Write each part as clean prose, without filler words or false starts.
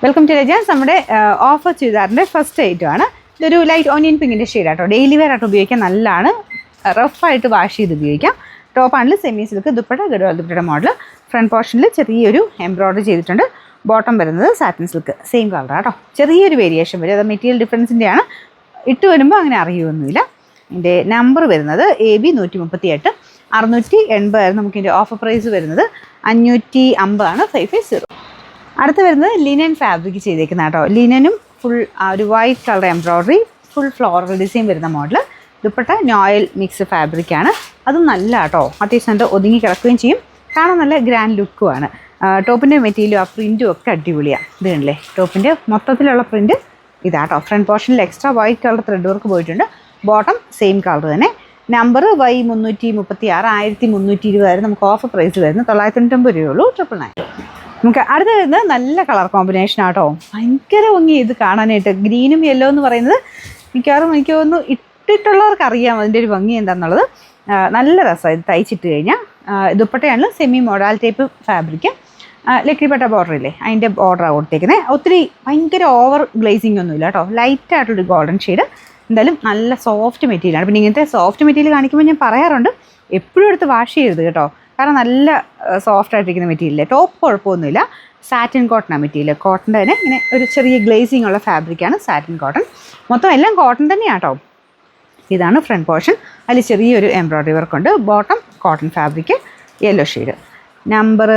Welcome to രജാൻസ്. നമ്മുടെ offer ചുരിദാറിൻ്റെ first item ആണ്. ഇതൊരു ലൈറ്റ് ഓനിയൻ പിങ്കിൻ്റെ ഷെയ്ഡാട്ടോ. ഡെയിലി വെയർ ആയിട്ട് ഉപയോഗിക്കാൻ നല്ലതാണ്. റഫായിട്ട് വാഷ് ചെയ്ത് ഉപയോഗിക്കാം. ടോപ്പാണിൽ സെമി സിൽക്ക് ദുപ്പട്ട, ഗഡ്വാൾ ദുപ്പട്ടയുടെ മോഡൽ. ഫ്രണ്ട് പോർഷനിൽ ചെറിയൊരു എംബ്രോയ്ഡറി ചെയ്തിട്ടുണ്ട്. ബോട്ടം വരുന്നത് സാറ്റിൻ സിൽക്ക്, സെയിം കളറാട്ടോ. ചെറിയൊരു വേരിയേഷൻ വരും, അത് മെറ്റീരിയൽ ഡിഫറൻസിൻ്റെയാണ്. ഇട്ട് വരുമ്പോൾ അങ്ങനെ അറിയുമൊന്നുമില്ല. ഇതിൻ്റെ നമ്പർ വരുന്നത് AB 138, 680 നമുക്കിതിൻ്റെ ഓഫർ പ്രൈസ് വരുന്നത് 550 ആണ്. 550. അടുത്ത് വരുന്നത് ലിനൻ ഫാബ്രിക് ചെയ്തേക്കുന്ന കേട്ടോ. ലിനനും ഫുൾ ഒരു white colour embroidery, full floral design വരുന്ന മോഡൽ. ദുപ്പട്ട നോയൽ മിക്സ് ഫാബ്രിക്കാണ്. അതും നല്ല കേട്ടോ, അത്യാവശ്യം നല്ല ഒതുങ്ങി കിടക്കുകയും ചെയ്യും. കാണാൻ നല്ല ഗ്രാൻഡ് ലുക്കുമാണ്. ടോപ്പിൻ്റെ മെറ്റീരിയലും ആ പ്രിൻറ്റും ഒക്കെ അടിപൊളിയാണ്. ഇത് കണ്ടില്ലേ, ടോപ്പിൻ്റെ മൊത്തത്തിലുള്ള പ്രിൻറ്റ് ഇതാട്ടോ. ഫ്രണ്ട് പോർഷനിൽ extra white colour thread work പോയിട്ടുണ്ട്. ബോട്ടം സെയിം കളർ തന്നെ. നമ്പർ Y336, 1320 വരെ നമുക്ക് ഓഫർ പ്രൈസ് വരുന്നത് 990 രൂപയുള്ളൂ. 999. നമുക്ക് അടുത്ത വരുന്നത് നല്ല കളർ കോമ്പിനേഷൻ ആട്ടോ. ഭയങ്കര ഭംഗി ഇത് കാണാനായിട്ട്. ഗ്രീനും യെല്ലോ എന്ന് പറയുന്നത് മിക്കവാറും എനിക്ക് തോന്നുന്നു ഇട്ടിട്ടുള്ളവർക്ക് അറിയാം അതിൻ്റെ ഒരു ഭംഗി എന്താണെന്നുള്ളത്. നല്ല രസമാണ് ഇത് തയ്ച്ചിട്ട് കഴിഞ്ഞാൽ. ദുപ്പട്ടയാണ് സെമി മോഡൽ ടൈപ്പ് ഫാബ്രിക്. ലക്കിപ്പട്ട ബോർഡർ ഇല്ലേ, അതിൻ്റെ ബോർഡറാണ് കൊടുത്തേക്കുന്നത്. ഒത്തിരി ഭയങ്കര ഓവർ ഗ്ലേസിങ് ഒന്നുമില്ല കേട്ടോ. ലൈറ്റായിട്ടൊരു ഗോൾഡൻ ഷെയ്ഡ്. എന്തായാലും നല്ല സോഫ്റ്റ് മെറ്റീരിയലാണ്. പിന്നെ ഇങ്ങനത്തെ സോഫ്റ്റ് മെറ്റീരിയൽ കാണിക്കുമ്പോൾ ഞാൻ പറയാറുണ്ട്, എപ്പോഴും എടുത്ത് വാഷ് ചെയ്യരുത് കേട്ടോ. കാരണം നല്ല സോഫ്റ്റ് ആയിട്ടിരിക്കുന്ന മെറ്റീരിയൽ. ടോപ്പ് കുഴപ്പമൊന്നുമില്ല. സാറ്റിൻ കോട്ടനാണ് മെറ്റീരിയൽ. കോട്ടൻ്റെ തന്നെ ഇങ്ങനെ ഒരു ചെറിയ ഗ്ലേസിങ് ഉള്ള ഫാബ്രിക്കാണ് സാറ്റിൻ കോട്ടൺ. മൊത്തം എല്ലാം കോട്ടൺ തന്നെയാണ് കേട്ടോ. ഇതാണ് ഫ്രണ്ട് പോർഷൻ. അതിൽ ചെറിയൊരു എംബ്രോയ്ഡറി വർക്കുണ്ട്. Bottom cotton fabric, yellow shade. Number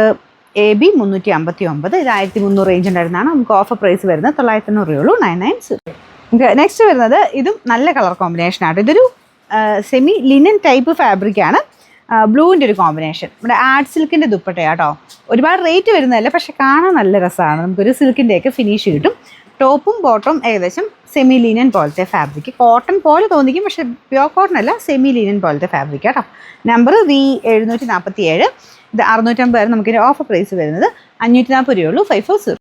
AB 359. ഇത് 1300 റേഞ്ച് ഉണ്ടായിരുന്നതാണ്. നമുക്ക് ഓഫർ പ്രൈസ് വരുന്നത് 990 രൂപയുള്ളൂ. 990. നമുക്ക് നെക്സ്റ്റ് വരുന്നത് ഇതും നല്ല കളർ കോമ്പിനേഷനാണ്. ഇതൊരു സെമി ലിനൻ ടൈപ്പ് ഫാബ്രിക്കാണ്. ബ്ലൂവിൻ്റെ ഒരു കോമ്പിനേഷൻ. നമ്മുടെ ആർട്ട് സിൽക്കിൻ്റെ ദുപ്പട്ടയാട്ടോ. ഒരുപാട് റേറ്റ് വരുന്നതല്ല, പക്ഷെ കാണാൻ നല്ല രസമാണ്. നമുക്കൊരു സിൽക്കിൻ്റെയൊക്കെ ഫിനിഷ് കിട്ടും. ടോപ്പും ബോട്ടവും ഏകദേശം സെമി ലിനൻ പോലത്തെ ഫാബ്രിക്. കോട്ടൺ പോലെ തോന്നിക്കും, പക്ഷെ പ്യോർ കോട്ടൺ അല്ല, സെമി ലിനൻ പോലത്തെ ഫാബ്രിക് കേട്ടോ. Number V747. ഇത് 650 നമുക്കിൻ്റെ ഓഫർ പ്രൈസ് വരുന്നത് 540 രൂപയുള്ളൂ. 540.